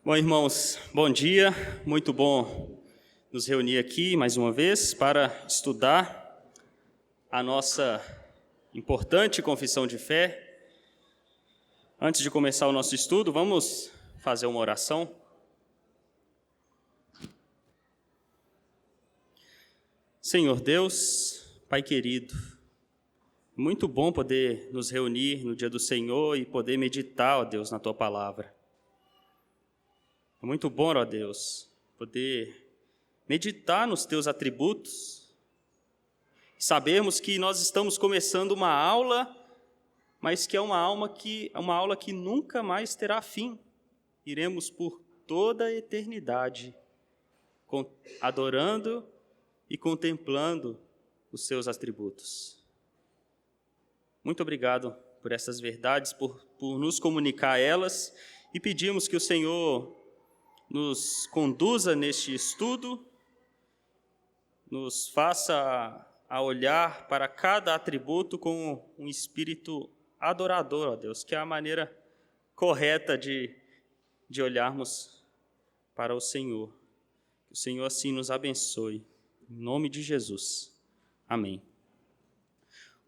Bom, irmãos, bom dia. Muito bom nos reunir aqui mais uma vez para estudar a nossa importante confissão de fé. Antes de começar o nosso estudo, vamos fazer uma oração. Senhor Deus, Pai querido, muito bom poder nos reunir no dia do Senhor e poder meditar, ó Deus, na Tua palavra. É muito bom, ó Deus, poder meditar nos Teus atributos, sabermos que nós estamos começando uma aula, mas que é uma aula que nunca mais terá fim. Iremos por toda a eternidade adorando e contemplando os Seus atributos. Muito obrigado por essas verdades, por nos comunicar elas, e pedimos que o Senhor nos conduza neste estudo, nos faça a olhar para cada atributo com um espírito adorador, ó Deus, que é a maneira correta de olharmos para o Senhor. Que o Senhor assim nos abençoe. Em nome de Jesus. Amém.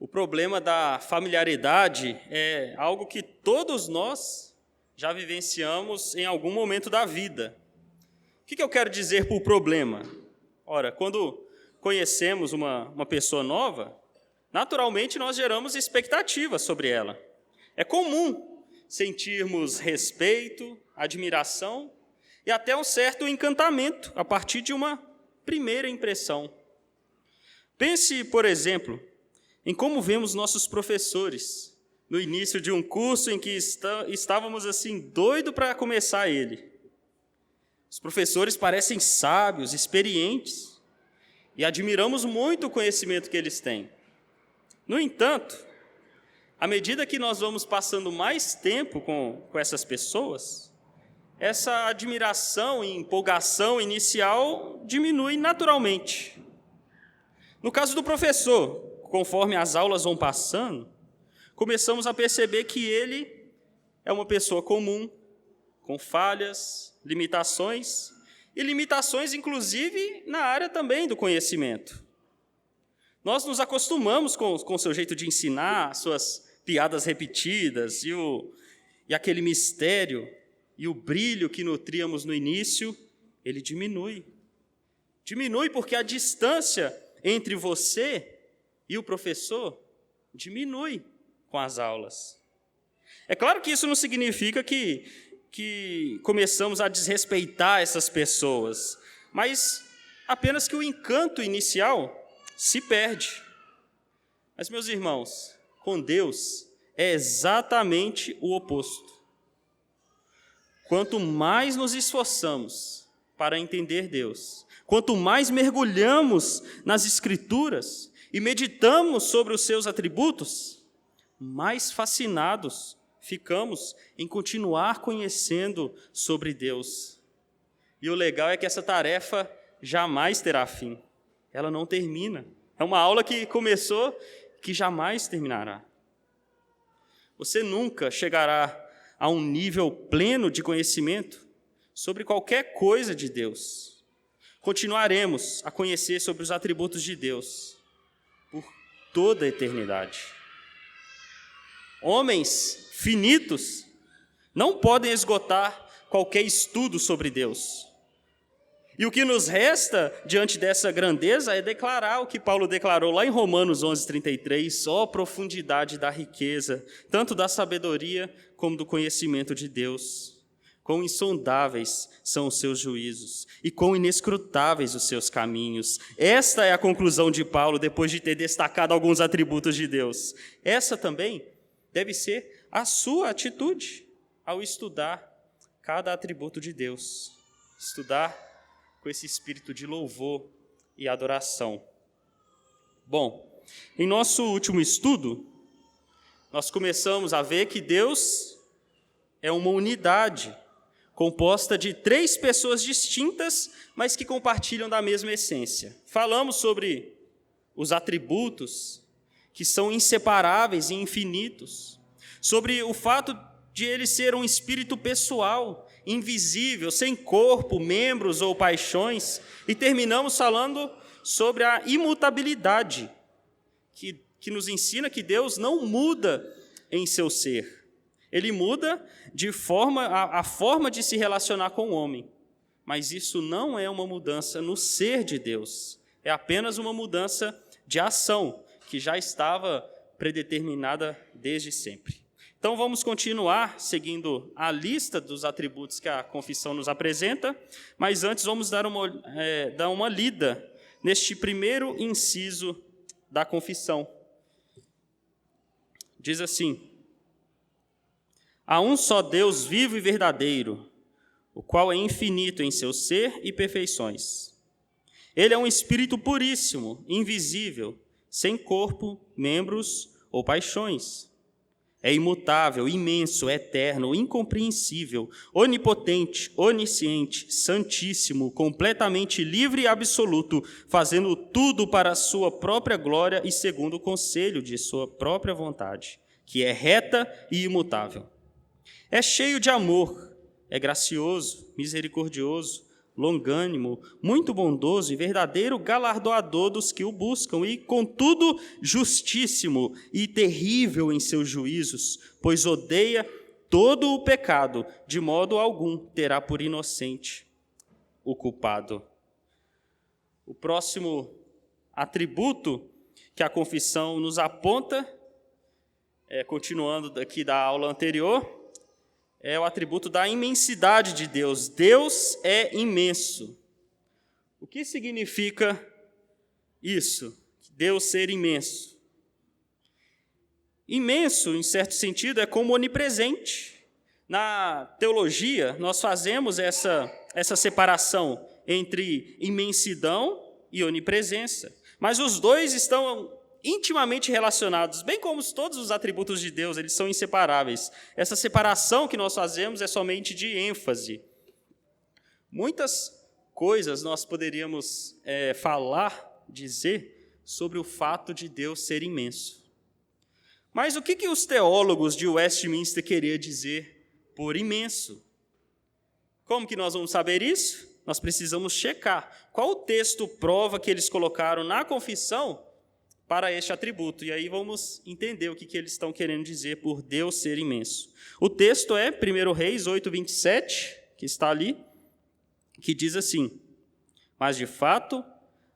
O problema da familiaridade é algo que todos nós já vivenciamos em algum momento da vida. O que eu quero dizer por problema? Ora, quando conhecemos uma pessoa nova, naturalmente nós geramos expectativas sobre ela. É comum sentirmos respeito, admiração e até um certo encantamento a partir de uma primeira impressão. Pense, por exemplo, em como vemos nossos professores no início de um curso em que estávamos assim doidos para começar ele. Os professores parecem sábios, experientes, e admiramos muito o conhecimento que eles têm. No entanto, à medida que nós vamos passando mais tempo com essas pessoas, essa admiração e empolgação inicial diminui naturalmente. No caso do professor, conforme as aulas vão passando, começamos a perceber que ele é uma pessoa comum, com falhas, limitações, e limitações inclusive na área também do conhecimento. Nós nos acostumamos com o seu jeito de ensinar, suas piadas repetidas e aquele mistério e o brilho que nutríamos no início, ele diminui. Diminui porque a distância entre você e o professor diminui com as aulas. É claro que isso não significa que começamos a desrespeitar essas pessoas, mas apenas que o encanto inicial se perde. Mas, meus irmãos, com Deus é exatamente o oposto. Quanto mais nos esforçamos para entender Deus, quanto mais mergulhamos nas Escrituras e meditamos sobre os seus atributos, mais fascinados ficamos em continuar conhecendo sobre Deus. E o legal é que essa tarefa jamais terá fim. Ela não termina. É uma aula que começou, que jamais terminará. Você nunca chegará a um nível pleno de conhecimento sobre qualquer coisa de Deus. Continuaremos a conhecer sobre os atributos de Deus por toda a eternidade. Homens finitos não podem esgotar qualquer estudo sobre Deus. E o que nos resta diante dessa grandeza é declarar o que Paulo declarou lá em Romanos 11:33, ó profundidade da riqueza, tanto da sabedoria como do conhecimento de Deus. Quão insondáveis são os seus juízos e quão inescrutáveis os seus caminhos. Esta é a conclusão de Paulo depois de ter destacado alguns atributos de Deus. Essa também deve ser a sua atitude ao estudar cada atributo de Deus. Estudar com esse espírito de louvor e adoração. Bom, em nosso último estudo, nós começamos a ver que Deus é uma unidade, composta de 3 pessoas distintas, mas que compartilham da mesma essência. Falamos sobre os atributos que são inseparáveis e infinitos, sobre o fato de ele ser um espírito pessoal invisível, sem corpo, membros ou paixões, e terminamos falando sobre a imutabilidade, que nos ensina que Deus não muda em seu ser. Ele muda a forma de se relacionar com o homem, mas isso não é uma mudança no ser de Deus, é apenas uma mudança de ação, que já estava predeterminada desde sempre. Então, vamos continuar seguindo a lista dos atributos que a confissão nos apresenta, mas antes vamos dar uma lida neste primeiro inciso da confissão. Diz assim: há um só Deus vivo e verdadeiro, o qual é infinito em seu ser e perfeições. Ele é um Espírito puríssimo, invisível, sem corpo, membros ou paixões. É imutável, imenso, eterno, incompreensível, onipotente, onisciente, santíssimo, completamente livre e absoluto, fazendo tudo para a sua própria glória e segundo o conselho de sua própria vontade, que é reta e imutável. É cheio de amor, é gracioso, misericordioso, longânimo, muito bondoso e verdadeiro galardoador dos que o buscam, e, contudo, justíssimo e terrível em seus juízos, pois odeia todo o pecado, de modo algum terá por inocente o culpado. O próximo atributo que a confissão nos aponta, continuando daqui da aula anterior, é o atributo da imensidade de Deus. Deus é imenso. O que significa isso? Deus ser imenso? Imenso, em certo sentido, é como onipresente. Na teologia, nós fazemos essa separação entre imensidão e onipresença. Mas os dois estão intimamente relacionados, bem como todos os atributos de Deus, eles são inseparáveis. Essa separação que nós fazemos é somente de ênfase. Muitas coisas nós poderíamos dizer sobre o fato de Deus ser imenso. Mas o que os teólogos de Westminster queriam dizer por imenso? Como que nós vamos saber isso? Nós precisamos checar qual o texto prova que eles colocaram na confissão para este atributo. E aí vamos entender o que eles estão querendo dizer por Deus ser imenso. O texto é 1 Reis 8:27, que está ali, que diz assim: mas de fato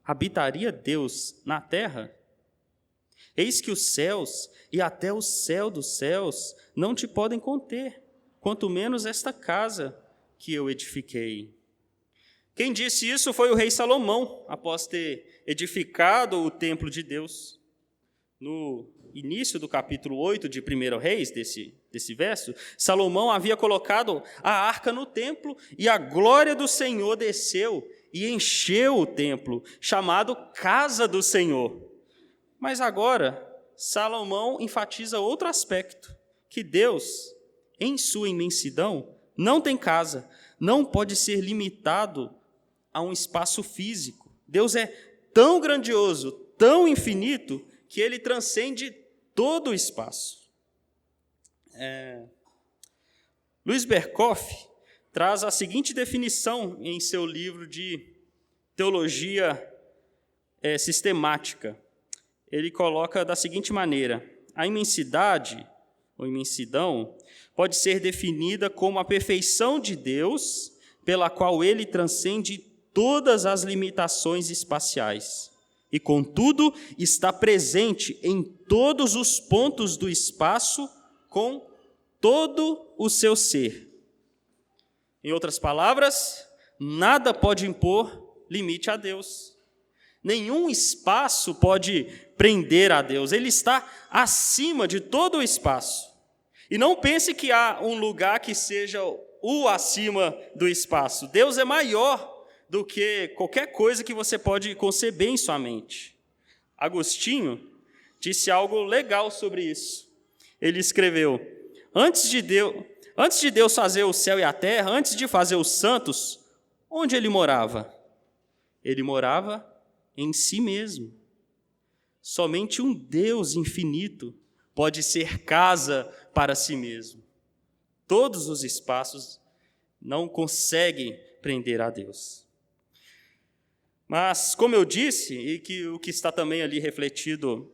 habitaria Deus na terra? Eis que os céus e até o céu dos céus não te podem conter, quanto menos esta casa que eu edifiquei. Quem disse isso foi o rei Salomão, após ter edificado o templo de Deus. No início do capítulo 8 de 1 Reis, desse verso, Salomão havia colocado a arca no templo e a glória do Senhor desceu e encheu o templo, chamado Casa do Senhor. Mas agora, Salomão enfatiza outro aspecto, que Deus, em sua imensidão, não tem casa, não pode ser limitado a um espaço físico. Deus é tão grandioso, tão infinito, que ele transcende todo o espaço. Luiz Berkoff traz a seguinte definição em seu livro de teologia sistemática. Ele coloca da seguinte maneira: a imensidade, ou imensidão, pode ser definida como a perfeição de Deus, pela qual ele transcende todas as limitações espaciais, e, contudo, está presente em todos os pontos do espaço com todo o seu ser. Em outras palavras, nada pode impor limite a Deus. Nenhum espaço pode prender a Deus. Ele está acima de todo o espaço. E não pense que há um lugar que seja o acima do espaço. Deus é maior do que qualquer coisa que você pode conceber em sua mente. Agostinho disse algo legal sobre isso. Ele escreveu: antes de Deus fazer o céu e a terra, antes de fazer os santos, onde ele morava? Ele morava em si mesmo. Somente um Deus infinito pode ser casa para si mesmo. Todos os espaços não conseguem prender a Deus. Mas, como eu disse, e que o que está também ali refletido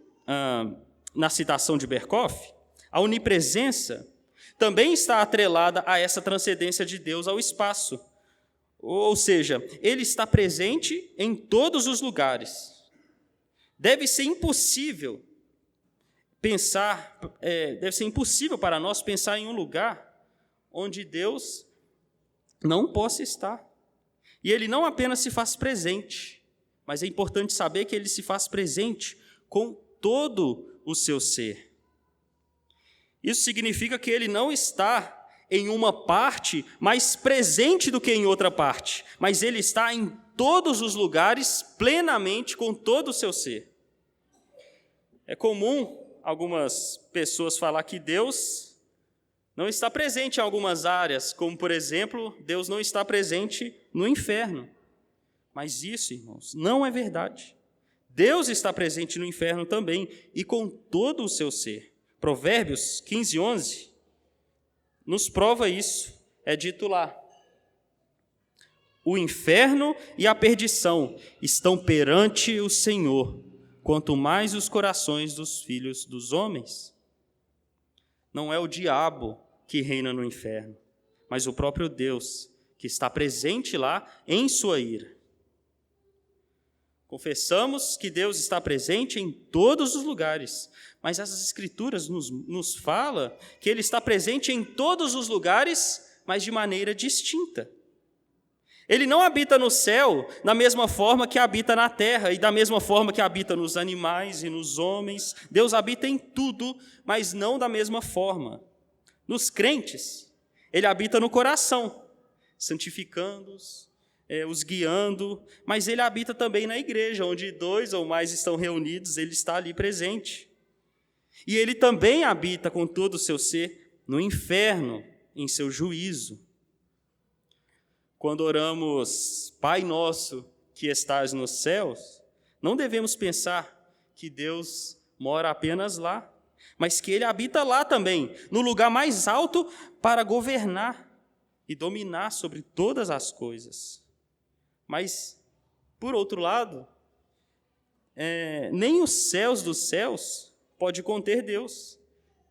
na citação de Berkhoff, a onipresença também está atrelada a essa transcendência de Deus ao espaço. Ou seja, ele está presente em todos os lugares. Deve ser impossível para nós pensar em um lugar onde Deus não possa estar. E ele não apenas se faz presente, mas é importante saber que ele se faz presente com todo o seu ser. Isso significa que ele não está em uma parte mais presente do que em outra parte, mas ele está em todos os lugares plenamente com todo o seu ser. É comum algumas pessoas falar que Deus não está presente em algumas áreas, como, por exemplo, Deus não está presente no inferno. Mas isso, irmãos, não é verdade. Deus está presente no inferno também e com todo o seu ser. Provérbios 15:11 nos prova isso. É dito lá: o inferno e a perdição estão perante o Senhor, quanto mais os corações dos filhos dos homens. Não é o diabo que reina no inferno, mas o próprio Deus, que está presente lá em sua ira. Confessamos que Deus está presente em todos os lugares, mas essas Escrituras nos falam que Ele está presente em todos os lugares, mas de maneira distinta. Ele não habita no céu da mesma forma que habita na terra e da mesma forma que habita nos animais e nos homens. Deus habita em tudo, mas não da mesma forma. Nos crentes, Ele habita no coração, santificando-os, os guiando, mas Ele habita também na igreja, onde 2 ou mais estão reunidos, Ele está ali presente. E Ele também habita com todo o seu ser no inferno, em seu juízo. Quando oramos, Pai nosso que estás nos céus, não devemos pensar que Deus mora apenas lá, mas que Ele habita lá também, no lugar mais alto, para governar e dominar sobre todas as coisas. Mas, por outro lado, nem os céus dos céus pode conter Deus,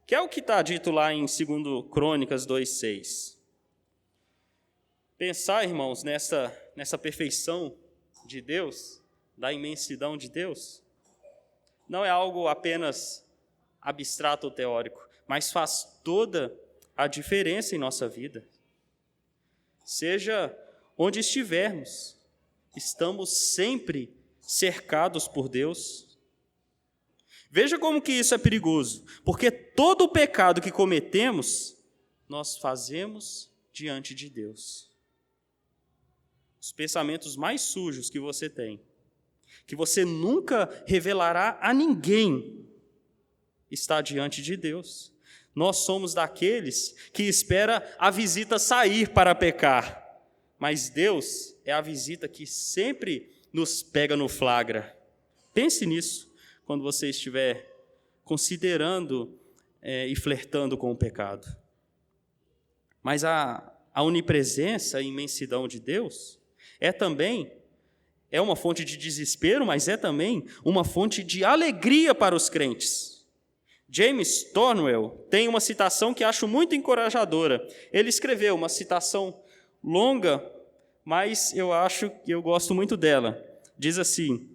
que é o que está dito lá em 2 Crônicas 2:6. Pensar, irmãos, nessa perfeição de Deus, da imensidão de Deus, não é algo apenas abstrato ou teórico, mas faz toda a diferença em nossa vida. Seja onde estivermos, estamos sempre cercados por Deus. Veja como que isso é perigoso, porque todo o pecado que cometemos, nós fazemos diante de Deus. Os pensamentos mais sujos que você tem, que você nunca revelará a ninguém, está diante de Deus. Nós somos daqueles que espera a visita sair para pecar, mas Deus é a visita que sempre nos pega no flagra. Pense nisso quando você estiver considerando e flertando com o pecado. Mas a onipresença e imensidão de Deus é uma fonte de desespero, mas é também uma fonte de alegria para os crentes. James Thornwell tem uma citação que acho muito encorajadora. Ele escreveu uma citação longa, mas eu gosto muito dela. Diz assim: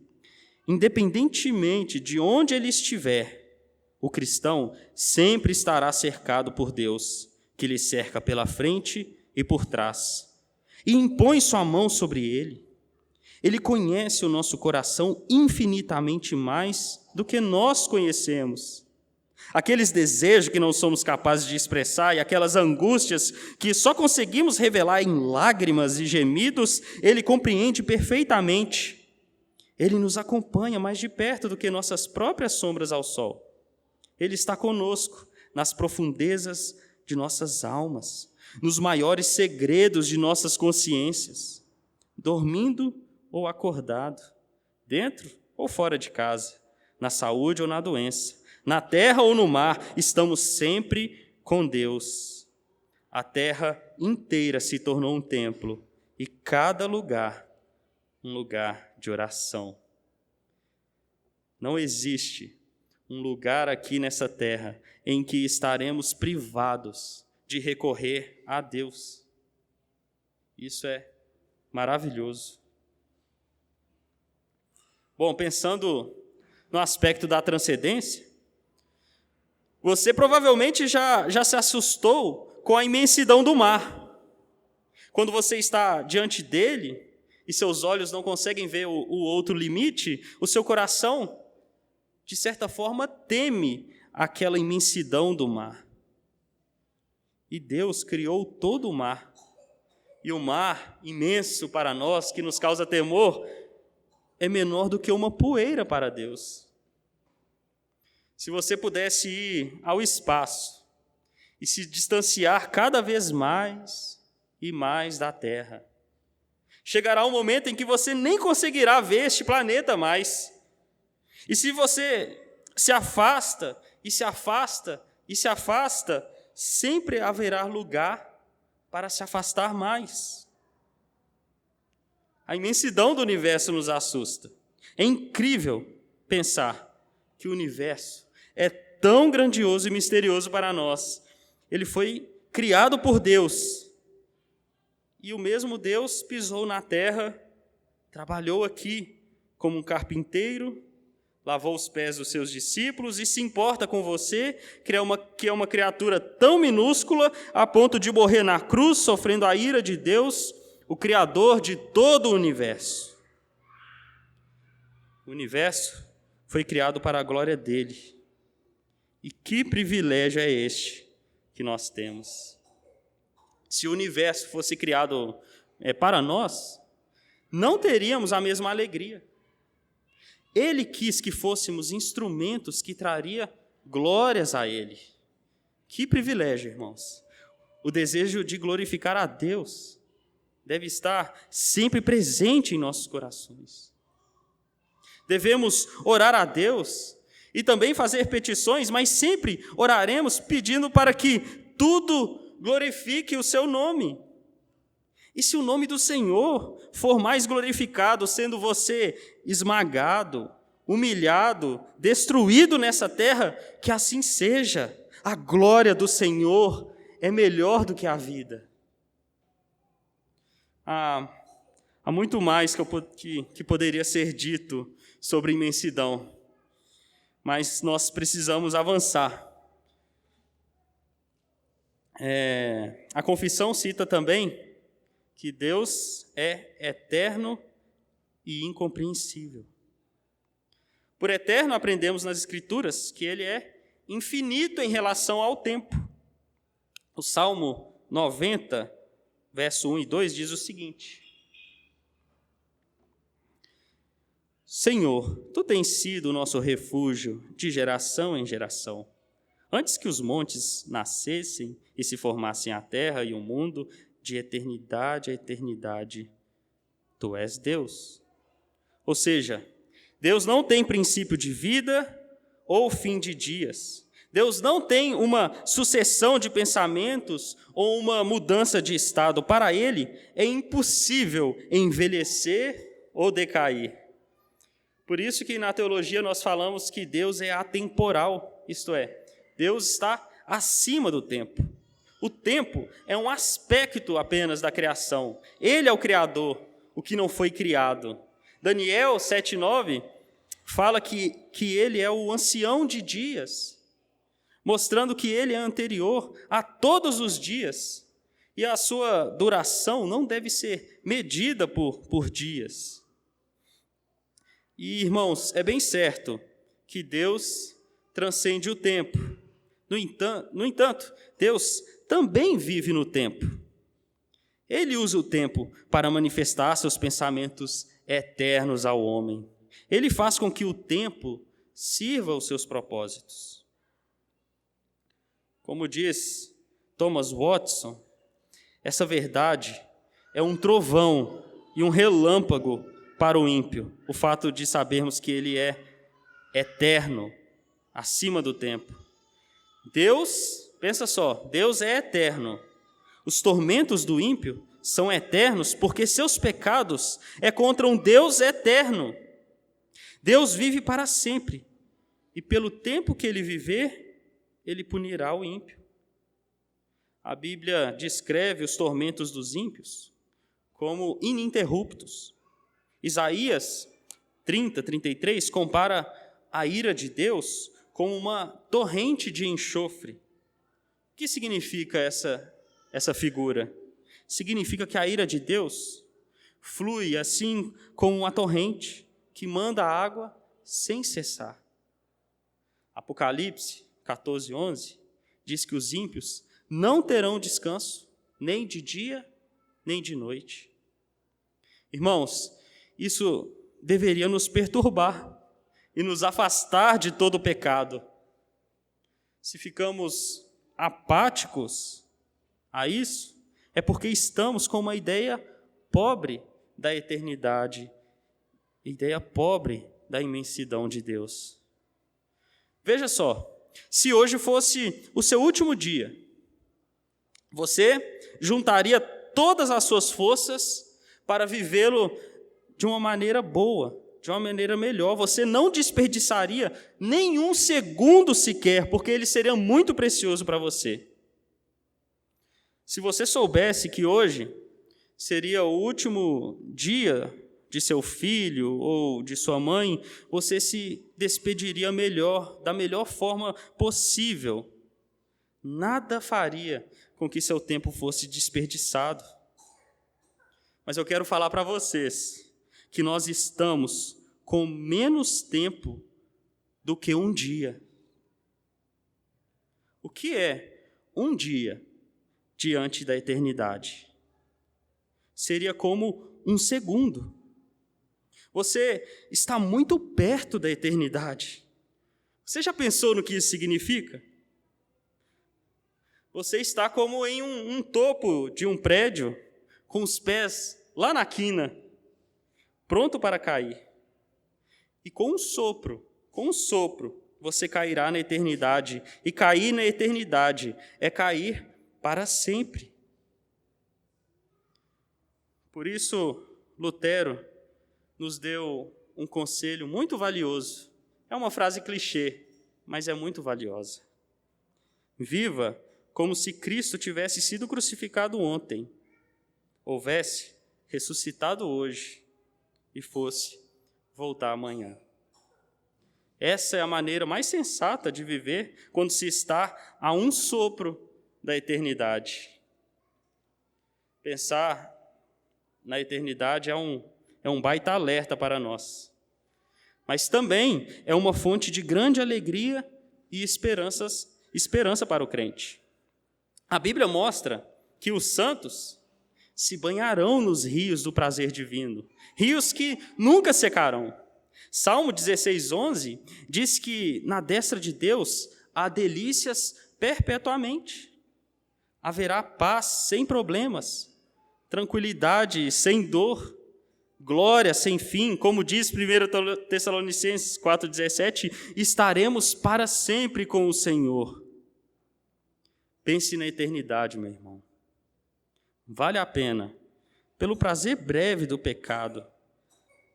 independentemente de onde ele estiver, o cristão sempre estará cercado por Deus, que lhe cerca pela frente e por trás, e impõe sua mão sobre ele. Ele conhece o nosso coração infinitamente mais do que nós conhecemos. Aqueles desejos que não somos capazes de expressar e aquelas angústias que só conseguimos revelar em lágrimas e gemidos, Ele compreende perfeitamente. Ele nos acompanha mais de perto do que nossas próprias sombras ao sol. Ele está conosco nas profundezas de nossas almas, nos maiores segredos de nossas consciências, dormindo ou acordado, dentro ou fora de casa, na saúde ou na doença, na terra ou no mar, estamos sempre com Deus. a terra inteira se tornou um templo e cada lugar um lugar de oração. Não existe um lugar aqui nessa terra em que estaremos privados de recorrer a Deus. Isso é maravilhoso. Bom, pensando no aspecto da transcendência, você provavelmente já se assustou com a imensidão do mar. Quando você está diante dele e seus olhos não conseguem ver o outro limite, o seu coração, de certa forma, teme aquela imensidão do mar. E Deus criou todo o mar. E o mar imenso para nós, que nos causa temor, é menor do que uma poeira para Deus. Se você pudesse ir ao espaço e se distanciar cada vez mais e mais da Terra, chegará um momento em que você nem conseguirá ver este planeta mais. E se você se afasta, e se afasta, e se afasta, sempre haverá lugar para se afastar mais. A imensidão do universo nos assusta. É incrível pensar que o universo é tão grandioso e misterioso para nós. Ele foi criado por Deus. E o mesmo Deus pisou na terra, trabalhou aqui como um carpinteiro, lavou os pés dos seus discípulos e se importa com você, que é uma criatura tão minúscula a ponto de morrer na cruz, sofrendo a ira de Deus, o Criador de todo o universo. O universo foi criado para a glória dele. E que privilégio é este que nós temos? Se o universo fosse criado para nós, não teríamos a mesma alegria. Ele quis que fôssemos instrumentos que traria glórias a Ele. Que privilégio, irmãos! O desejo de glorificar a Deus deve estar sempre presente em nossos corações. Devemos orar a Deus e também fazer petições, mas sempre oraremos pedindo para que tudo glorifique o seu nome. E se o nome do Senhor for mais glorificado, sendo você esmagado, humilhado, destruído nessa terra, que assim seja. A glória do Senhor é melhor do que a vida. Há muito mais que poderia ser dito sobre imensidão, mas nós precisamos avançar. A confissão cita também que Deus é eterno e incompreensível. Por eterno, aprendemos nas Escrituras que Ele é infinito em relação ao tempo. O Salmo 90, verso 1 e 2, diz o seguinte: Senhor, Tu tens sido o nosso refúgio de geração em geração. Antes que os montes nascessem e se formassem a terra e o mundo, de eternidade a eternidade, Tu és Deus. Ou seja, Deus não tem princípio de vida ou fim de dias. Deus não tem uma sucessão de pensamentos ou uma mudança de estado. Para Ele é impossível envelhecer ou decair. Por isso que na teologia nós falamos que Deus é atemporal, isto é, Deus está acima do tempo. O tempo é um aspecto apenas da criação. Ele é o Criador, o que não foi criado. Daniel 7,9 fala que ele é o ancião de dias, mostrando que ele é anterior a todos os dias, e a sua duração não deve ser medida por dias. E, irmãos, é bem certo que Deus transcende o tempo. No entanto, Deus também vive no tempo. Ele usa o tempo para manifestar seus pensamentos eternos ao homem. Ele faz com que o tempo sirva aos seus propósitos. Como diz Thomas Watson, essa verdade é um trovão e um relâmpago para o ímpio, o fato de sabermos que ele é eterno, acima do tempo. Deus, pensa só, Deus é eterno, Os tormentos do ímpio são eternos porque seus pecados é contra um Deus eterno. Deus vive para sempre, e pelo tempo que ele viver, ele punirá o ímpio. A Bíblia descreve os tormentos dos ímpios como ininterruptos. Isaías 30:33 compara a ira de Deus com uma torrente de enxofre. O que significa essa figura? Significa que a ira de Deus flui assim como uma torrente que manda água sem cessar. Apocalipse 14:11 diz que os ímpios não terão descanso, nem de dia, nem de noite. Irmãos, isso deveria nos perturbar e nos afastar de todo o pecado. Se ficamos apáticos a isso, é porque estamos com uma ideia pobre da eternidade, ideia pobre da imensidão de Deus. Veja só, se hoje fosse o seu último dia, você juntaria todas as suas forças para vivê-lo de uma maneira boa, de uma maneira melhor. Você não desperdiçaria nenhum segundo sequer, porque ele seria muito precioso para você. Se você soubesse que hoje seria o último dia de seu filho ou de sua mãe, você se despediria melhor, da melhor forma possível. Nada faria com que seu tempo fosse desperdiçado. Mas eu quero falar para vocês que nós estamos com menos tempo do que um dia. O que é um dia diante da eternidade? Seria como um segundo. Você está muito perto da eternidade. Você já pensou no que isso significa? Você está como em um topo de um prédio, com os pés lá na quina, pronto para cair. E com um sopro, você cairá na eternidade. E cair na eternidade é cair para sempre. Por isso, Lutero nos deu um conselho muito valioso. É uma frase clichê, mas é muito valiosa. Viva como se Cristo tivesse sido crucificado ontem, houvesse ressuscitado hoje e fosse voltar amanhã. Essa é a maneira mais sensata de viver quando se está a um sopro da eternidade. Pensar na eternidade é um baita alerta para nós, mas também é uma fonte de grande alegria e esperança para o crente. A Bíblia mostra que os santos se banharão nos rios do prazer divino, rios que nunca secarão. Salmo 16:11 diz que na destra de Deus há delícias perpetuamente. Haverá paz sem problemas, tranquilidade sem dor, glória sem fim. Como diz 1 Tessalonicenses 4:17, estaremos para sempre com o Senhor. Pense na eternidade, meu irmão. Vale a pena, pelo prazer breve do pecado,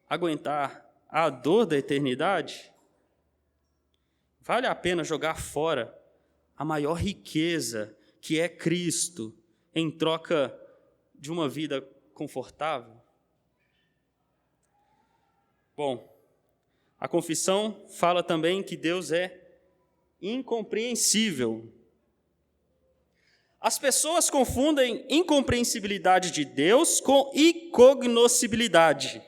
aguentar a dor da eternidade? Vale a pena jogar fora a maior riqueza, que é Cristo, em troca de uma vida confortável? Bom, a confissão fala também que Deus é incompreensível. As pessoas confundem incompreensibilidade de Deus com incognoscibilidade.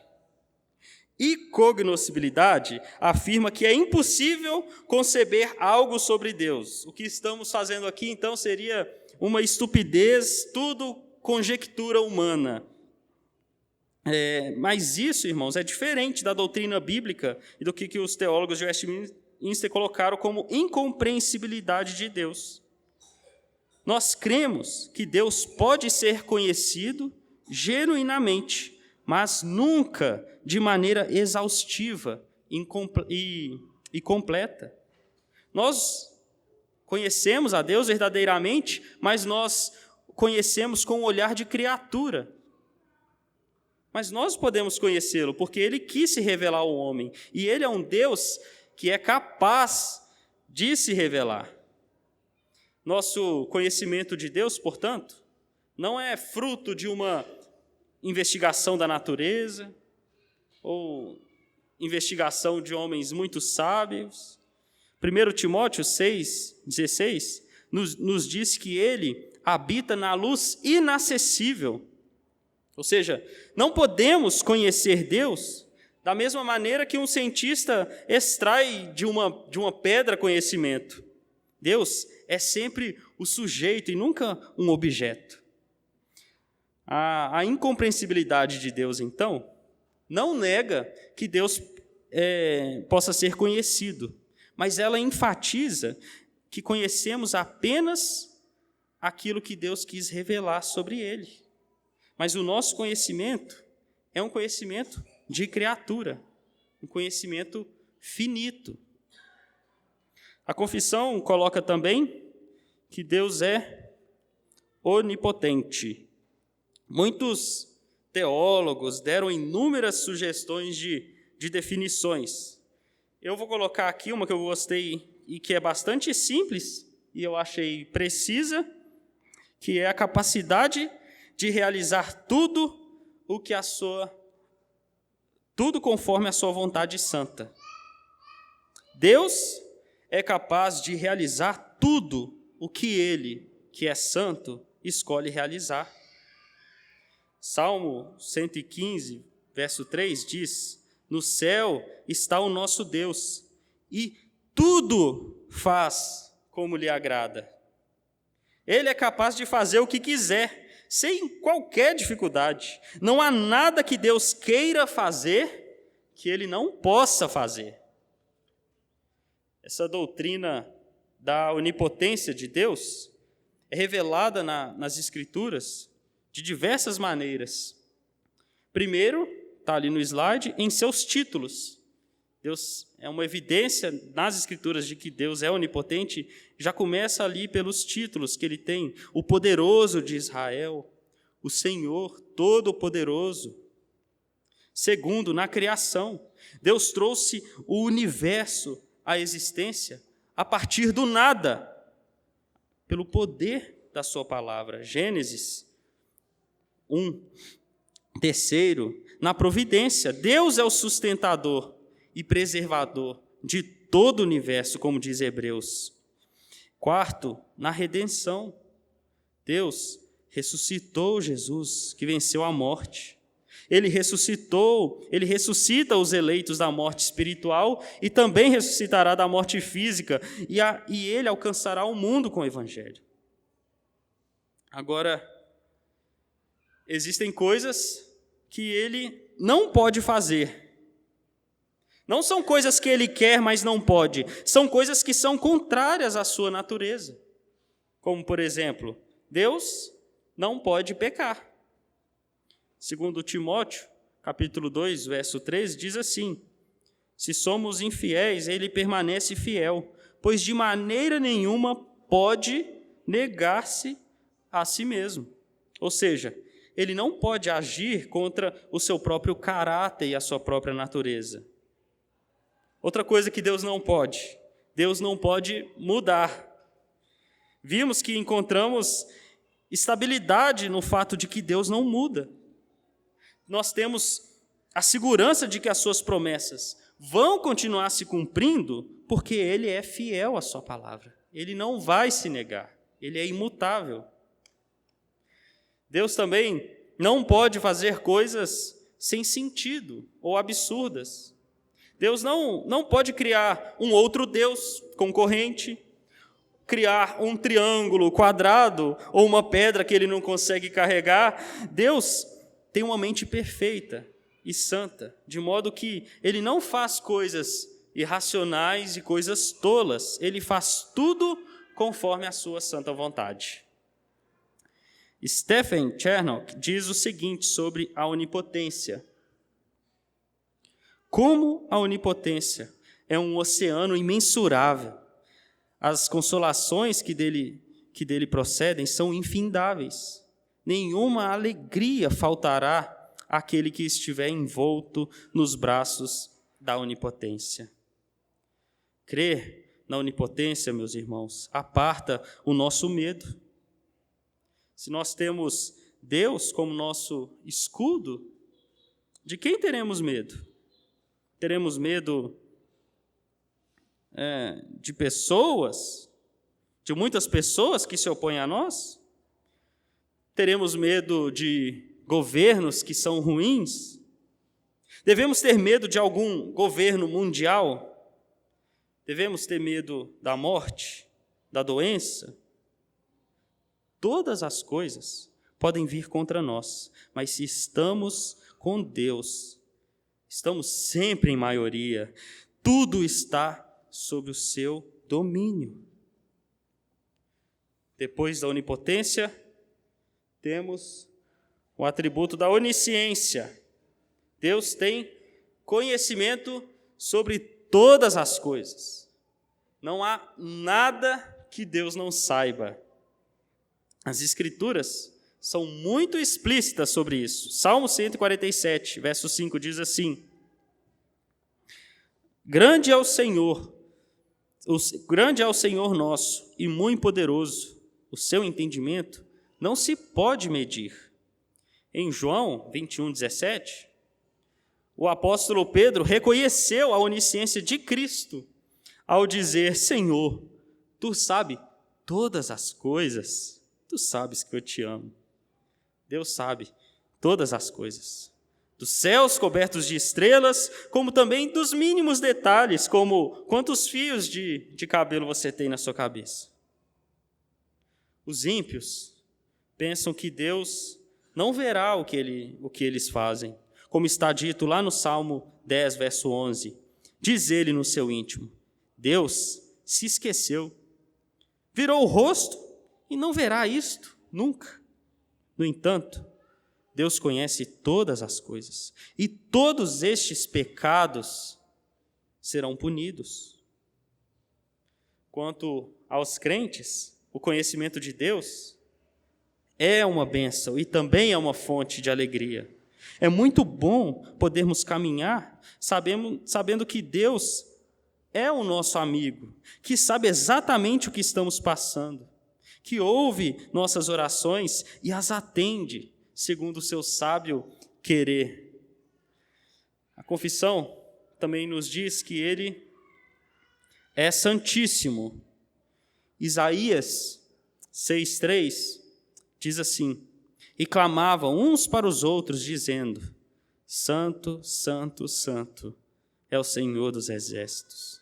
Incognoscibilidade afirma que é impossível conceber algo sobre Deus. O que estamos fazendo aqui, então, seria uma estupidez, tudo conjectura humana. Mas isso, irmãos, é diferente da doutrina bíblica e do que os teólogos de Westminster colocaram como incompreensibilidade de Deus. Nós cremos que Deus pode ser conhecido genuinamente, mas nunca de maneira exaustiva e completa. Nós conhecemos a Deus verdadeiramente, mas nós conhecemos com o olhar de criatura. Mas nós podemos conhecê-lo, porque ele quis se revelar ao homem. E ele é um Deus que é capaz de se revelar. Nosso conhecimento de Deus, portanto, não é fruto de uma investigação da natureza, ou investigação de homens muito sábios. 1 Timóteo 6,16 nos diz que ele habita na luz inacessível. Ou seja, não podemos conhecer Deus da mesma maneira que um cientista extrai de uma pedra conhecimento. Deus é sempre o sujeito e nunca um objeto. A incompreensibilidade de Deus, então, não nega que Deus possa ser conhecido, mas ela enfatiza que conhecemos apenas aquilo que Deus quis revelar sobre ele. Mas o nosso conhecimento é um conhecimento de criatura, um conhecimento finito. A confissão coloca também que Deus é onipotente. Muitos teólogos deram inúmeras sugestões de definições. Eu vou colocar aqui uma que eu gostei e que é bastante simples e eu achei precisa, que é a capacidade de realizar tudo conforme a sua vontade santa. Deus é capaz de realizar tudo o que ele, que é santo, escolhe realizar. Salmo 115, verso 3 diz: no céu está o nosso Deus, e tudo faz como lhe agrada. Ele é capaz de fazer o que quiser, sem qualquer dificuldade. Não há nada que Deus queira fazer que ele não possa fazer. Essa doutrina da onipotência de Deus é revelada nas Escrituras de diversas maneiras. Primeiro, está ali no slide, em seus títulos. Deus é uma evidência nas Escrituras de que Deus é onipotente, já começa ali pelos títulos que ele tem: o poderoso de Israel, o Senhor Todo-Poderoso. Segundo, na criação, Deus trouxe o universo à existência a partir do nada, pelo poder da sua palavra. Gênesis 1. Terceiro, na providência, Deus é o sustentador e preservador de todo o universo, como diz Hebreus. Quarto, na redenção, Deus ressuscitou Jesus, que venceu a morte. Ele ressuscita os eleitos da morte espiritual e também ressuscitará da morte física, e ele alcançará o mundo com o Evangelho. Agora, existem coisas que ele não pode fazer. Não são coisas que ele quer, mas não pode. São coisas que são contrárias à sua natureza. Como, por exemplo, Deus não pode pecar. Segundo Timóteo, capítulo 2, verso 13, diz assim: se somos infiéis, ele permanece fiel, pois de maneira nenhuma pode negar-se a si mesmo. Ou seja, ele não pode agir contra o seu próprio caráter e a sua própria natureza. Outra coisa que Deus não pode mudar. Vimos que encontramos estabilidade no fato de que Deus não muda. Nós temos a segurança de que as suas promessas vão continuar se cumprindo, porque ele é fiel à sua palavra. Ele não vai se negar, ele é imutável. Deus também não pode fazer coisas sem sentido ou absurdas. Deus não pode criar um outro Deus concorrente, criar um triângulo quadrado ou uma pedra que ele não consegue carregar. Deus tem uma mente perfeita e santa, de modo que ele não faz coisas irracionais e coisas tolas. Ele faz tudo conforme a sua santa vontade. Stephen Chernock diz o seguinte sobre a onipotência: como a onipotência é um oceano imensurável, as consolações que que dele procedem são infindáveis. Nenhuma alegria faltará àquele que estiver envolto nos braços da onipotência. Crer na onipotência, meus irmãos, aparta o nosso medo. Se nós temos Deus como nosso escudo, de quem teremos medo? Teremos medo de pessoas, de muitas pessoas que se opõem a nós? Teremos medo de governos que são ruins? Devemos ter medo de algum governo mundial? Devemos ter medo da morte, da doença? Todas as coisas podem vir contra nós, mas se estamos com Deus, estamos sempre em maioria, tudo está sob o seu domínio. Depois da onipotência, temos o atributo da onisciência. Deus tem conhecimento sobre todas as coisas. Não há nada que Deus não saiba. As Escrituras são muito explícitas sobre isso. Salmo 147, verso 5 diz assim: Grande é o Senhor nosso e muito poderoso. O seu entendimento não se pode medir. Em João 21:17, o apóstolo Pedro reconheceu a onisciência de Cristo ao dizer: Senhor, tu sabes todas as coisas, tu sabes que eu te amo. Deus sabe todas as coisas, dos céus cobertos de estrelas, como também dos mínimos detalhes, como quantos fios de cabelo você tem na sua cabeça. Os ímpios pensam que Deus não verá o que eles fazem. Como está dito lá no Salmo 10, verso 11, diz ele no seu íntimo: Deus se esqueceu, virou o rosto e não verá isto nunca. No entanto, Deus conhece todas as coisas e todos estes pecados serão punidos. Quanto aos crentes, o conhecimento de Deus é uma bênção e também é uma fonte de alegria. É muito bom podermos caminhar sabendo que Deus é o nosso amigo, que sabe exatamente o que estamos passando, que ouve nossas orações e as atende segundo o seu sábio querer. A confissão também nos diz que Ele é santíssimo. Isaías 6:3 diz assim: E clamavam uns para os outros, dizendo: Santo, Santo, Santo é o Senhor dos exércitos.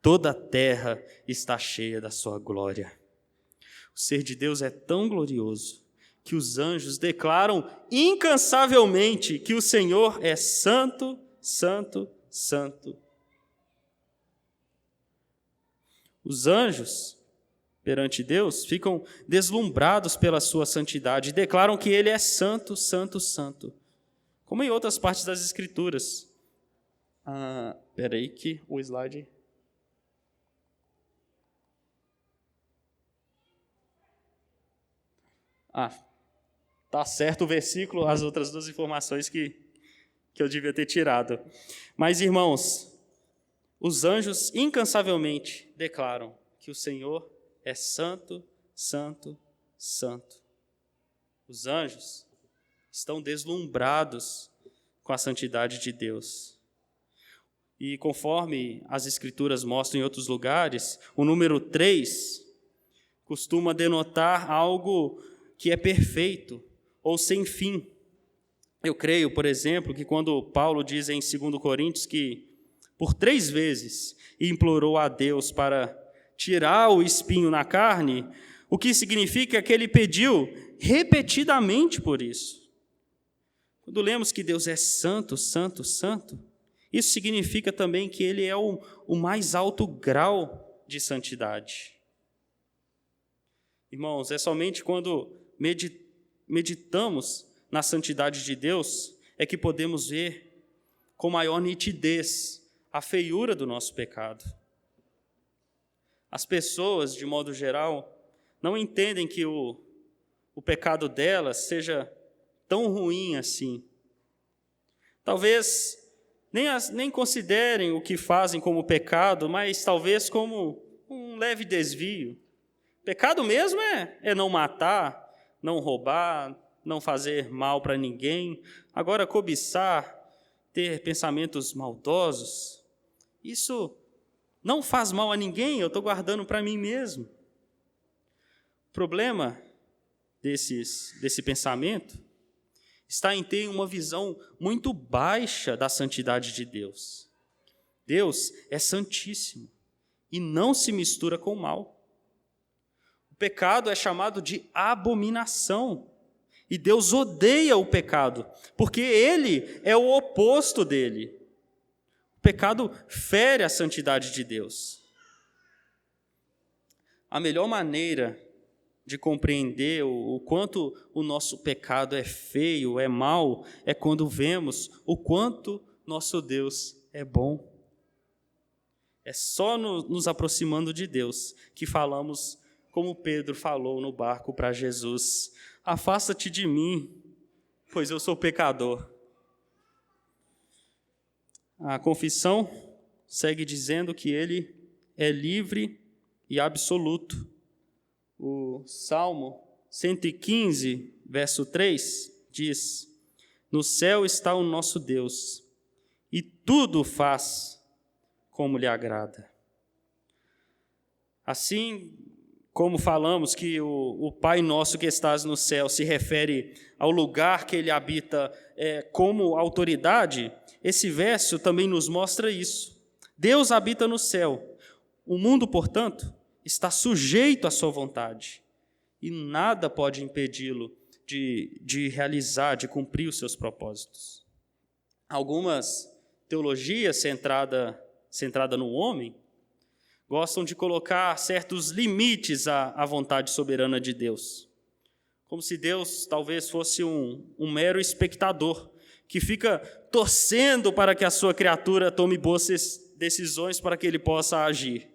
Toda a terra está cheia da sua glória. O ser de Deus é tão glorioso que os anjos declaram incansavelmente que o Senhor é santo, santo, santo. Os anjos, perante Deus, ficam deslumbrados pela sua santidade e declaram que Ele é santo, santo, santo. Como em outras partes das Escrituras. Espera aí que o slide... Tá certo o versículo, as outras duas informações que eu devia ter tirado. Mas, irmãos, os anjos incansavelmente declaram que o Senhor é santo, santo, santo. Os anjos estão deslumbrados com a santidade de Deus. E conforme as Escrituras mostram em outros lugares, o número 3 costuma denotar algo que é perfeito ou sem fim. Eu creio, por exemplo, que quando Paulo diz em 2 Coríntios que por 3 vezes implorou a Deus para tirar o espinho na carne, o que significa que ele pediu repetidamente por isso. Quando lemos que Deus é santo, santo, santo, isso significa também que Ele é o mais alto grau de santidade. Irmãos, é somente quando meditamos na santidade de Deus é que podemos ver com maior nitidez a feiura do nosso pecado. As pessoas, de modo geral, não entendem que o pecado delas seja tão ruim assim. Talvez nem considerem o que fazem como pecado, mas talvez como um leve desvio. Pecado mesmo é não matar, não roubar, não fazer mal para ninguém. Agora, cobiçar, ter pensamentos maldosos, isso não faz mal a ninguém, eu estou guardando para mim mesmo. O problema desse pensamento está em ter uma visão muito baixa da santidade de Deus. Deus é santíssimo e não se mistura com o mal. O pecado é chamado de abominação e Deus odeia o pecado, porque ele é o oposto dele. O pecado fere a santidade de Deus. A melhor maneira de compreender o quanto o nosso pecado é feio, é mau, é quando vemos o quanto nosso Deus é bom. É só nos aproximando de Deus que falamos, como Pedro falou no barco para Jesus: afasta-te de mim, pois eu sou pecador. A confissão segue dizendo que ele é livre e absoluto. O Salmo 115, verso 3, diz: no céu está o nosso Deus, e tudo faz como lhe agrada. Assim como falamos que o Pai nosso que estás no céu se refere ao lugar que ele habita como autoridade, esse verso também nos mostra isso. Deus habita no céu. O mundo, portanto, está sujeito à sua vontade, e nada pode impedi-lo de realizar, de cumprir os seus propósitos. Algumas teologias centrada no homem gostam de colocar certos limites à vontade soberana de Deus, como se Deus talvez fosse um mero espectador que fica torcendo para que a sua criatura tome boas decisões para que ele possa agir.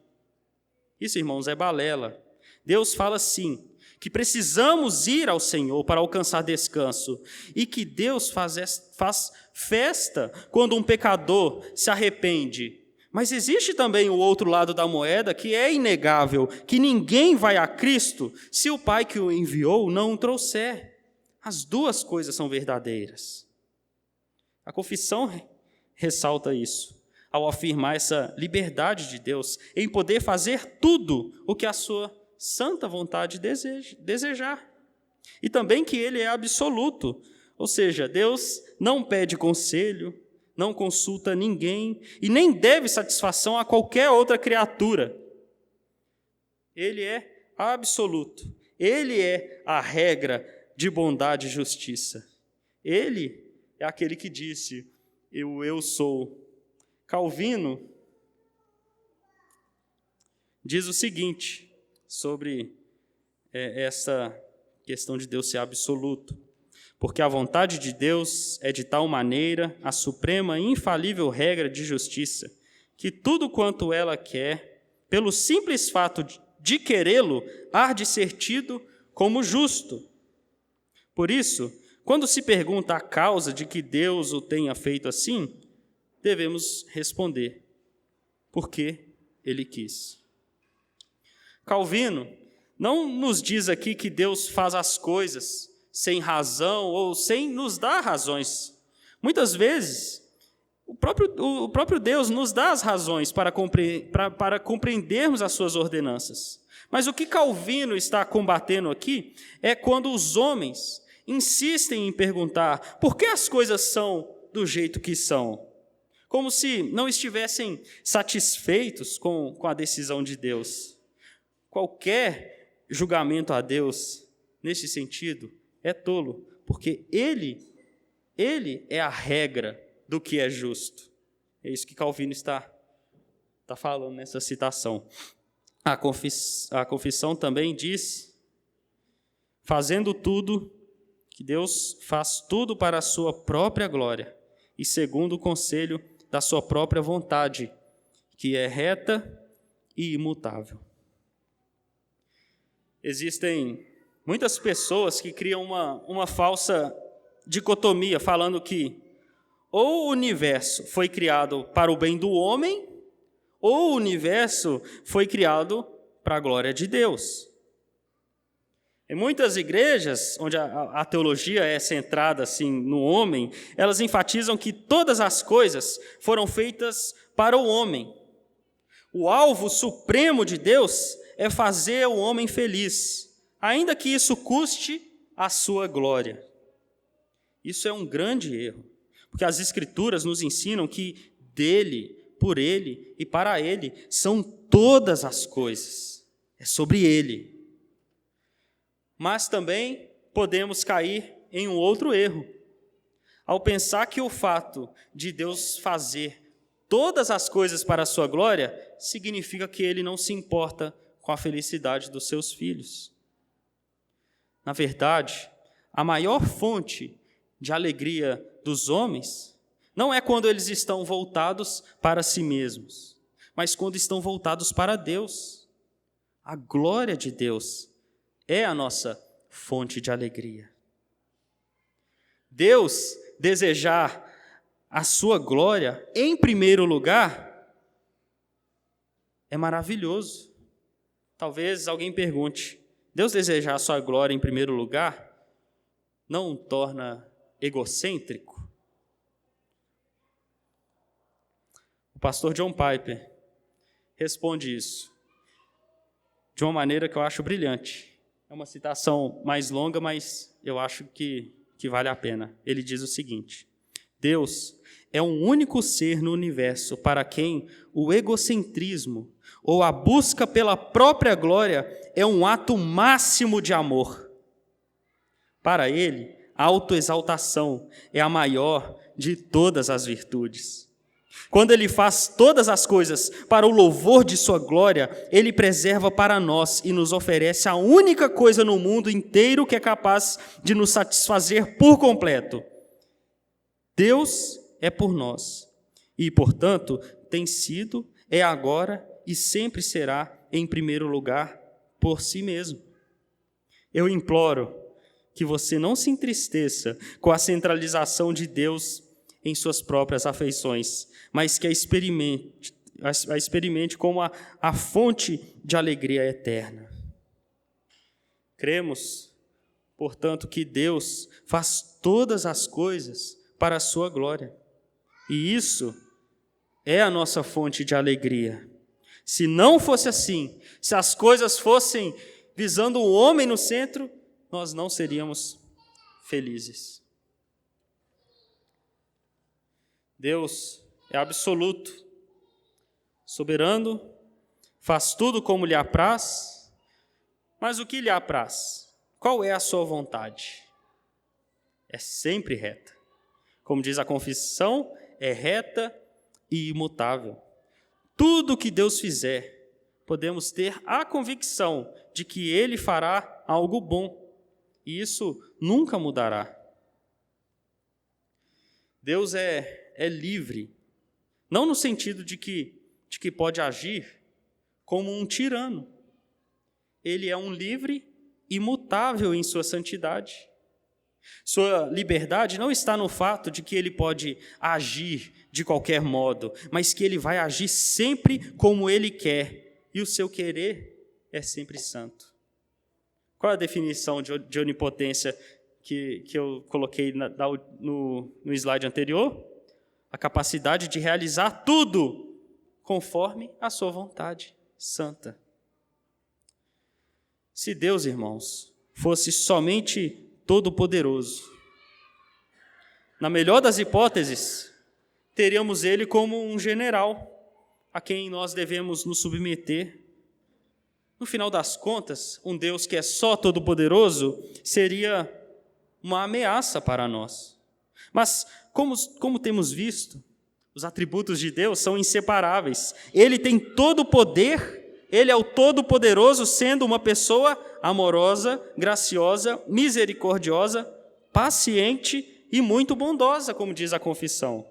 Isso, irmãos, é balela. Deus fala sim, que precisamos ir ao Senhor para alcançar descanso, e que Deus faz festa quando um pecador se arrepende. Mas existe também o outro lado da moeda, que é inegável, que ninguém vai a Cristo se o Pai que o enviou não o trouxer. As duas coisas são verdadeiras. A confissão ressalta isso, ao afirmar essa liberdade de Deus em poder fazer tudo o que a sua santa vontade desejar. E também que ele é absoluto, ou seja, Deus não pede conselho, não consulta ninguém e nem deve satisfação a qualquer outra criatura. Ele é absoluto, ele é a regra de bondade e justiça. Ele é aquele que disse: eu sou. Calvino diz o seguinte sobre essa questão de Deus ser absoluto: porque a vontade de Deus é de tal maneira a suprema e infalível regra de justiça, que tudo quanto ela quer, pelo simples fato de querê-lo, há de ser tido como justo. Por isso, quando se pergunta a causa de que Deus o tenha feito assim, devemos responder: porque ele quis. Calvino não nos diz aqui que Deus faz as coisas sem razão ou sem nos dar razões. Muitas vezes, o próprio Deus nos dá as razões para compreendermos as suas ordenanças. Mas o que Calvino está combatendo aqui é quando os homens insistem em perguntar por que as coisas são do jeito que são, como se não estivessem satisfeitos com a decisão de Deus. Qualquer julgamento a Deus, nesse sentido, é tolo, porque Ele é a regra do que é justo. É isso que Calvino está falando nessa citação. A confissão também diz, fazendo tudo, que Deus faz tudo para a sua própria glória e segundo o conselho da sua própria vontade, que é reta e imutável. Existem muitas pessoas que criam uma falsa dicotomia, falando que ou o universo foi criado para o bem do homem, ou o universo foi criado para a glória de Deus. Em muitas igrejas, onde a teologia é centrada assim, no homem, elas enfatizam que todas as coisas foram feitas para o homem. O alvo supremo de Deus é fazer o homem feliz, ainda que isso custe a sua glória. Isso é um grande erro, porque as Escrituras nos ensinam que dele, por ele e para ele são todas as coisas. É sobre ele. Mas também podemos cair em um outro erro, ao pensar que o fato de Deus fazer todas as coisas para a sua glória significa que ele não se importa com a felicidade dos seus filhos. Na verdade, a maior fonte de alegria dos homens não é quando eles estão voltados para si mesmos, mas quando estão voltados para Deus. A glória de Deus é a nossa fonte de alegria. Deus desejar a sua glória em primeiro lugar é maravilhoso. Talvez alguém pergunte: Deus desejar a sua glória em primeiro lugar não o torna egocêntrico? O pastor John Piper responde isso de uma maneira que eu acho brilhante. É uma citação mais longa, mas eu acho que vale a pena. Ele diz o seguinte: Deus é um único ser no universo para quem o egocentrismo ou a busca pela própria glória é um ato máximo de amor. Para ele, a autoexaltação é a maior de todas as virtudes. Quando ele faz todas as coisas para o louvor de sua glória, ele preserva para nós e nos oferece a única coisa no mundo inteiro que é capaz de nos satisfazer por completo. Deus é por nós e, portanto, tem sido, é agora e sempre será, em primeiro lugar, por si mesmo. Eu imploro que você não se entristeça com a centralização de Deus em suas próprias afeições, mas que a experimente como a fonte de alegria eterna. Cremos, portanto, que Deus faz todas as coisas para a sua glória, e isso é a nossa fonte de alegria. Se não fosse assim, se as coisas fossem visando o homem no centro, nós não seríamos felizes. Deus é absoluto, soberano, faz tudo como lhe apraz, mas o que lhe apraz? Qual é a sua vontade? É sempre reta. Como diz a confissão, é reta e imutável. Tudo que Deus fizer, podemos ter a convicção de que Ele fará algo bom, e isso nunca mudará. Deus é livre, não no sentido de que pode agir como um tirano. Ele é um livre, imutável em sua santidade. Sua liberdade não está no fato de que ele pode agir de qualquer modo, mas que ele vai agir sempre como ele quer, e o seu querer é sempre santo. Qual é a definição de onipotência que eu coloquei no slide anterior? A capacidade de realizar tudo conforme a sua vontade santa. Se Deus, irmãos, fosse somente todo-poderoso, na melhor das hipóteses, teríamos ele como um general a quem nós devemos nos submeter. No final das contas, um Deus que é só todo-poderoso seria uma ameaça para nós. Mas, como temos visto, os atributos de Deus são inseparáveis. Ele tem todo o poder, ele é o todo-poderoso, sendo uma pessoa amorosa, graciosa, misericordiosa, paciente e muito bondosa, como diz a confissão.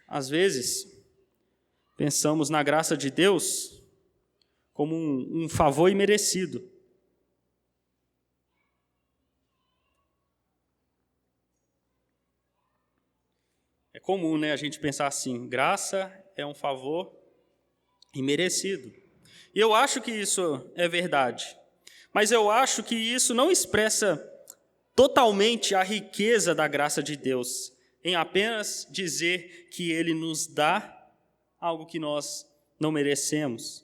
Às vezes, pensamos na graça de Deus como um favor imerecido. É comum, né, a gente pensar assim, graça é um favor imerecido. E eu acho que isso é verdade, mas eu acho que isso não expressa totalmente a riqueza da graça de Deus, em apenas dizer que Ele nos dá algo que nós não merecemos.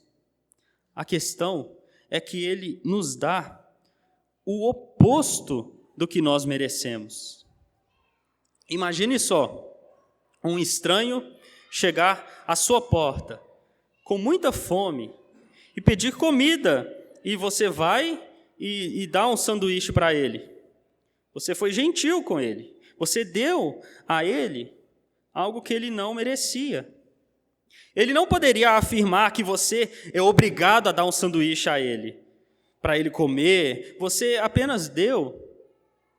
A questão é que Ele nos dá o oposto do que nós merecemos. Imagine só, um estranho chegar à sua porta com muita fome e pedir comida, e você vai e dá um sanduíche para ele. Você foi gentil com ele. Você deu a ele algo que ele não merecia. Ele não poderia afirmar que você é obrigado a dar um sanduíche a ele, para ele comer. Você apenas deu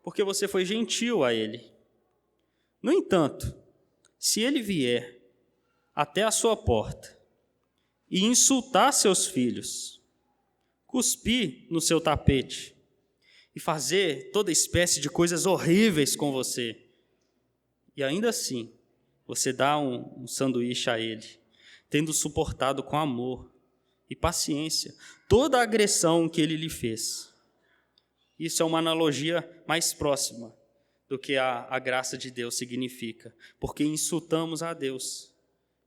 porque você foi gentil a ele. No entanto, se ele vier até a sua porta e insultar seus filhos, cuspir no seu tapete e fazer toda espécie de coisas horríveis com você, e ainda assim você dá um sanduíche a ele, tendo suportado com amor e paciência toda a agressão que ele lhe fez. Isso é uma analogia mais próxima do que a graça de Deus significa, porque insultamos a Deus,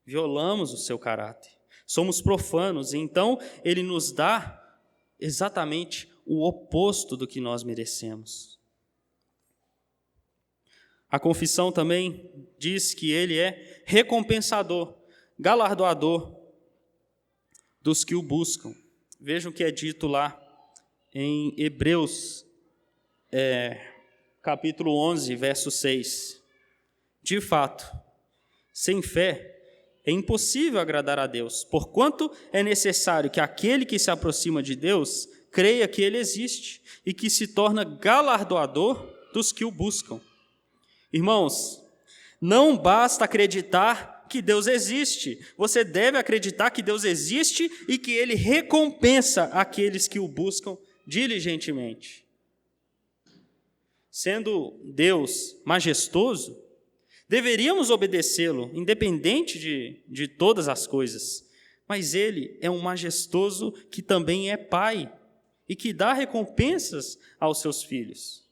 violamos o seu caráter, somos profanos, e então Ele nos dá exatamente o oposto do que nós merecemos. A confissão também diz que Ele é recompensador, galardoador dos que o buscam. Vejam o que é dito lá em Hebreus, capítulo 11, verso 6. De fato, sem fé é impossível agradar a Deus, porquanto é necessário que aquele que se aproxima de Deus creia que Ele existe e que se torna galardoador dos que o buscam. Irmãos, não basta acreditar que Deus existe, você deve acreditar que Deus existe e que Ele recompensa aqueles que o buscam diligentemente. Sendo Deus majestoso, deveríamos obedecê-lo, independente de todas as coisas. Mas Ele é um majestoso que também é Pai e que dá recompensas aos seus filhos.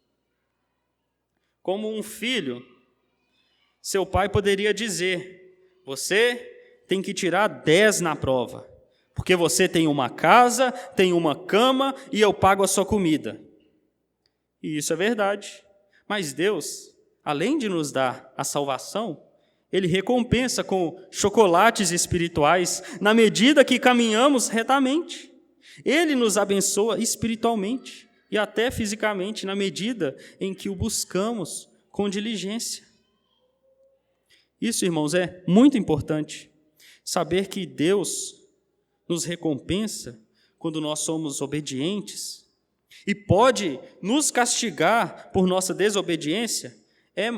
Como um filho, seu pai poderia dizer: você tem que tirar 10 na prova, porque você tem uma casa, tem uma cama e eu pago a sua comida. E isso é verdade. Mas Deus, além de nos dar a salvação, Ele recompensa com chocolates espirituais na medida que caminhamos retamente. Ele nos abençoa espiritualmente e até fisicamente na medida em que o buscamos com diligência. Isso, irmãos, é muito importante. Saber que Deus nos recompensa quando nós somos obedientes e pode nos castigar por nossa desobediência, é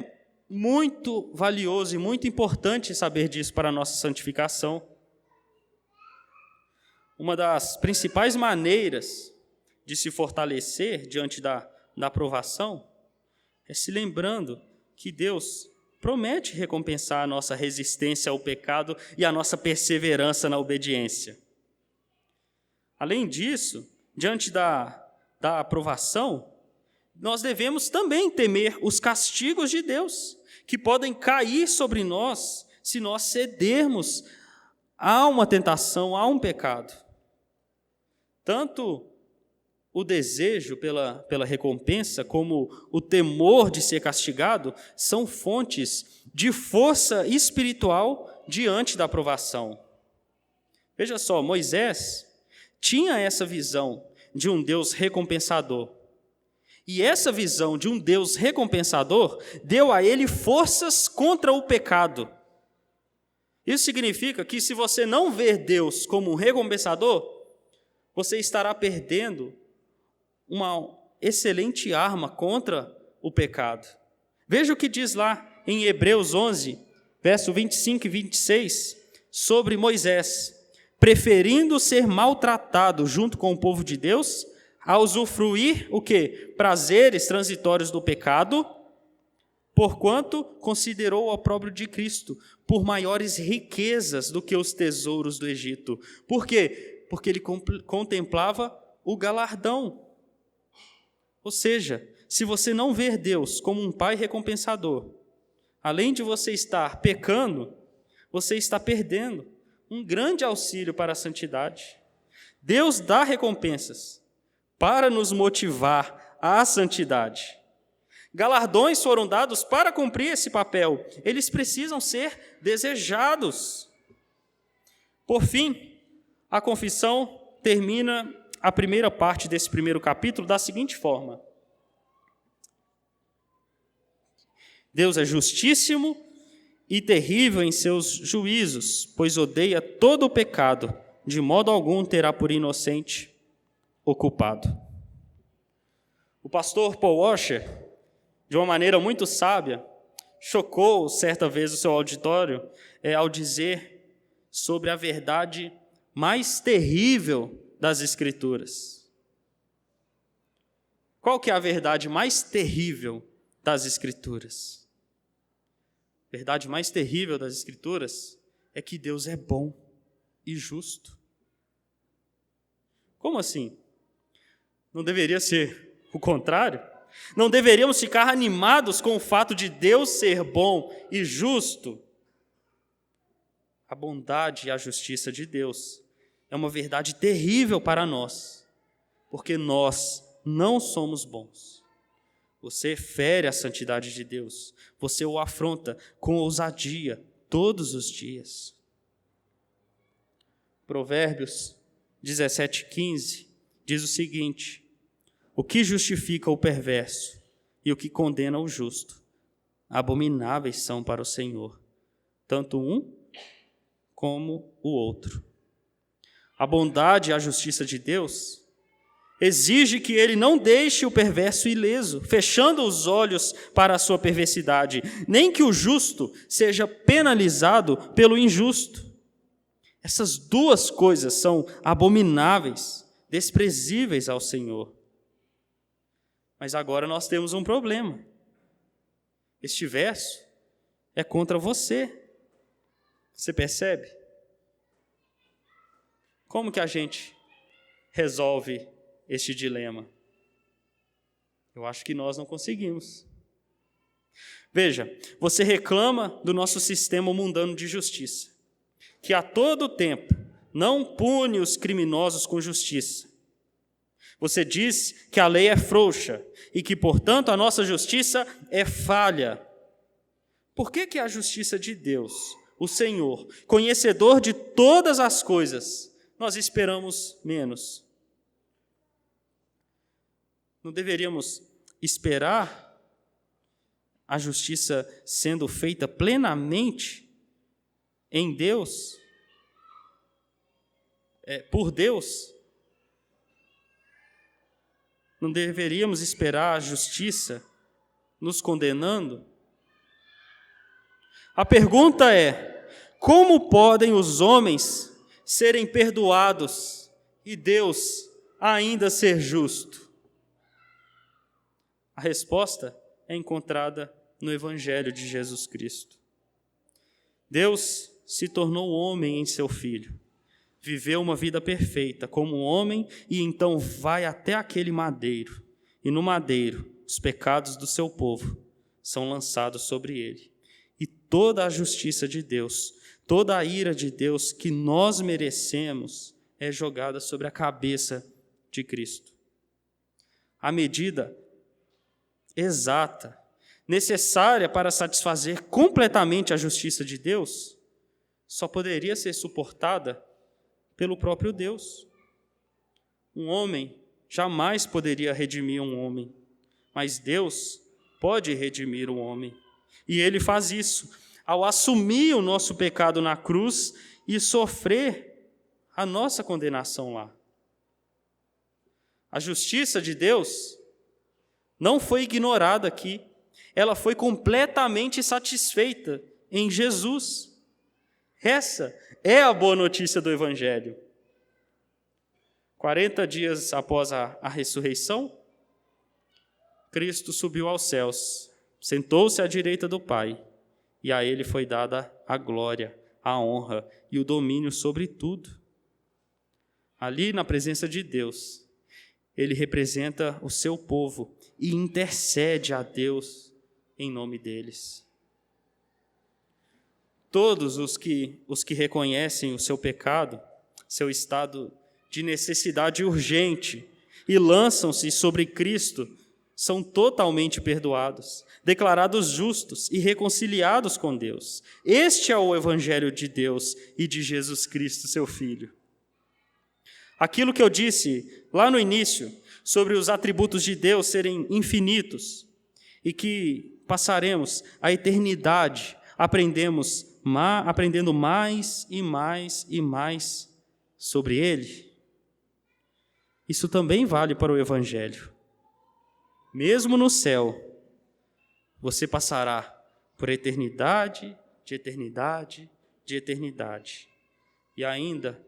muito valioso e muito importante saber disso para a nossa santificação. Uma das principais maneiras de se fortalecer diante da provação é se lembrando que Deus promete recompensar a nossa resistência ao pecado e a nossa perseverança na obediência. Além disso, diante da aprovação, nós devemos também temer os castigos de Deus, que podem cair sobre nós se nós cedermos a uma tentação, a um pecado. Tanto o desejo pela recompensa, como o temor de ser castigado, são fontes de força espiritual diante da aprovação. Veja só, Moisés tinha essa visão de um Deus recompensador. E essa visão de um Deus recompensador deu a ele forças contra o pecado. Isso significa que se você não ver Deus como um recompensador, você estará perdendo uma excelente arma contra o pecado. Veja o que diz lá em Hebreus 11, verso 25 e 26, sobre Moisés. preferindo ser maltratado junto com o povo de Deus, a usufruir o quê? Prazeres transitórios do pecado, porquanto considerou o opróbrio de Cristo por maiores riquezas do que os tesouros do Egito. Por quê? Porque ele contemplava o galardão. Ou seja, se você não ver Deus como um pai recompensador, além de você estar pecando, você está perdendo um grande auxílio para a santidade. Deus dá recompensas para nos motivar à santidade. Galardões foram dados para cumprir esse papel. Eles precisam ser desejados. Por fim, a confissão termina a primeira parte desse primeiro capítulo da seguinte forma: Deus é justíssimo e terrível em seus juízos, pois odeia todo o pecado, de modo algum terá por inocente o culpado. O pastor Paul Washer, de uma maneira muito sábia, chocou certa vez o seu auditório ao dizer sobre a verdade mais terrível das Escrituras. Qual que é a verdade mais terrível das Escrituras? A verdade mais terrível das Escrituras é que Deus é bom e justo. Como assim? Não deveria ser o contrário? Não deveríamos ficar animados com o fato de Deus ser bom e justo? A bondade e a justiça de Deus é uma verdade terrível para nós, porque nós não somos bons. Você fere a santidade de Deus, você o afronta com ousadia todos os dias. Provérbios 17:15 diz o seguinte: o que justifica o perverso e o que condena o justo, abomináveis são para o Senhor, tanto um como o outro. A bondade e a justiça de Deus exige que ele não deixe o perverso ileso, fechando os olhos para a sua perversidade, nem que o justo seja penalizado pelo injusto. Essas duas coisas são abomináveis, desprezíveis ao Senhor. Mas agora nós temos um problema. Este verso é contra você. Você percebe? Como que a gente resolve este dilema? Eu acho que nós não conseguimos. Veja, você reclama do nosso sistema mundano de justiça, que a todo tempo não pune os criminosos com justiça. Você diz que a lei é frouxa e que, portanto, a nossa justiça é falha. Por que a justiça de Deus, o Senhor, conhecedor de todas as coisas, nós esperamos menos? Não deveríamos esperar a justiça sendo feita plenamente em Deus, por Deus? Não deveríamos esperar a justiça nos condenando? A pergunta é: como podem os homens serem perdoados e Deus ainda ser justo? A resposta é encontrada no Evangelho de Jesus Cristo. Deus se tornou homem em seu Filho, viveu uma vida perfeita como homem e então vai até aquele madeiro, e no madeiro os pecados do seu povo são lançados sobre ele. E toda a justiça de Deus, toda a ira de Deus que nós merecemos é jogada sobre a cabeça de Cristo. A medida exata, necessária para satisfazer completamente a justiça de Deus, só poderia ser suportada pelo próprio Deus. Um homem jamais poderia redimir um homem, mas Deus pode redimir um homem. E Ele faz isso ao assumir o nosso pecado na cruz e sofrer a nossa condenação lá. A justiça de Deus não foi ignorada aqui, ela foi completamente satisfeita em Jesus. Essa é a boa notícia do Evangelho. 40 dias após a ressurreição, Cristo subiu aos céus, sentou-se à direita do Pai, e a ele foi dada a glória, a honra e o domínio sobre tudo. Ali, na presença de Deus, ele representa o seu povo e intercede a Deus em nome deles. Todos os que reconhecem o seu pecado, seu estado de necessidade urgente, e lançam-se sobre Cristo, são totalmente perdoados, declarados justos e reconciliados com Deus. Este é o Evangelho de Deus e de Jesus Cristo, seu Filho. Aquilo que eu disse lá no início, sobre os atributos de Deus serem infinitos, e que passaremos a eternidade aprendendo mais e mais e mais sobre Ele, isso também vale para o Evangelho. Mesmo no céu, você passará por eternidade, de eternidade, de eternidade, e ainda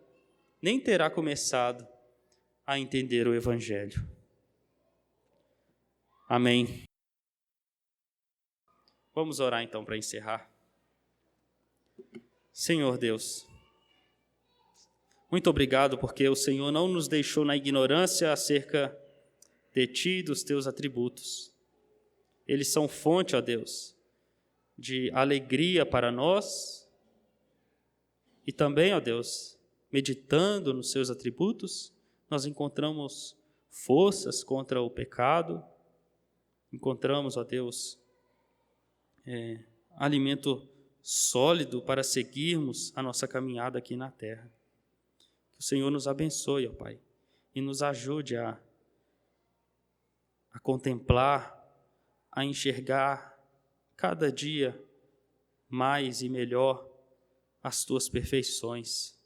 nem terá começado a entender o Evangelho. Amém. Vamos orar então para encerrar. Senhor Deus, muito obrigado porque o Senhor não nos deixou na ignorância acerca de Ti e dos Teus atributos. Eles são fonte, ó Deus, de alegria para nós e também, ó Deus, meditando nos Seus atributos, nós encontramos forças contra o pecado, encontramos, ó Deus, alimento sólido para seguirmos a nossa caminhada aqui na terra. Que o Senhor nos abençoe, ó Pai, e nos ajude a contemplar, a enxergar cada dia mais e melhor as Tuas perfeições.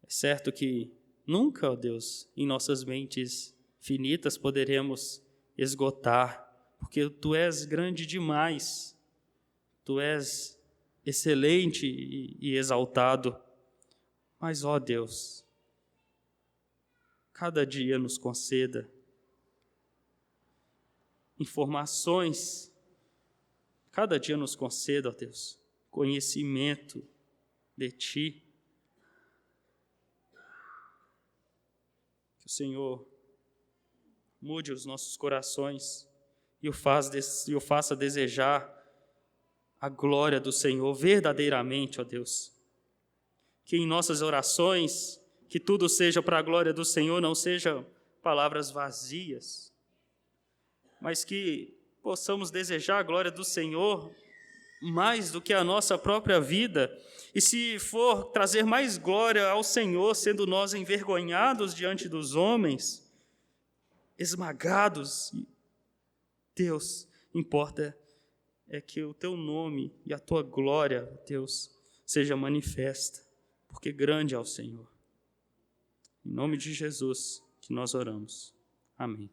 É certo que nunca, ó Deus, em nossas mentes finitas poderemos esgotar, porque Tu és grande demais, Tu és excelente e exaltado. Mas, ó Deus, cada dia nos conceda informações, cada dia nos conceda, ó Deus, conhecimento de Ti. Que o Senhor mude os nossos corações e o faça desejar a glória do Senhor verdadeiramente, ó Deus. Que em nossas orações, que tudo seja para a glória do Senhor, não sejam palavras vazias, mas que possamos desejar a glória do Senhor mais do que a nossa própria vida, e se for trazer mais glória ao Senhor, sendo nós envergonhados diante dos homens, esmagados, Deus, importa é que o Teu nome e a Tua glória, Deus, seja manifesta, porque grande é o Senhor. Em nome de Jesus que nós oramos. Amém.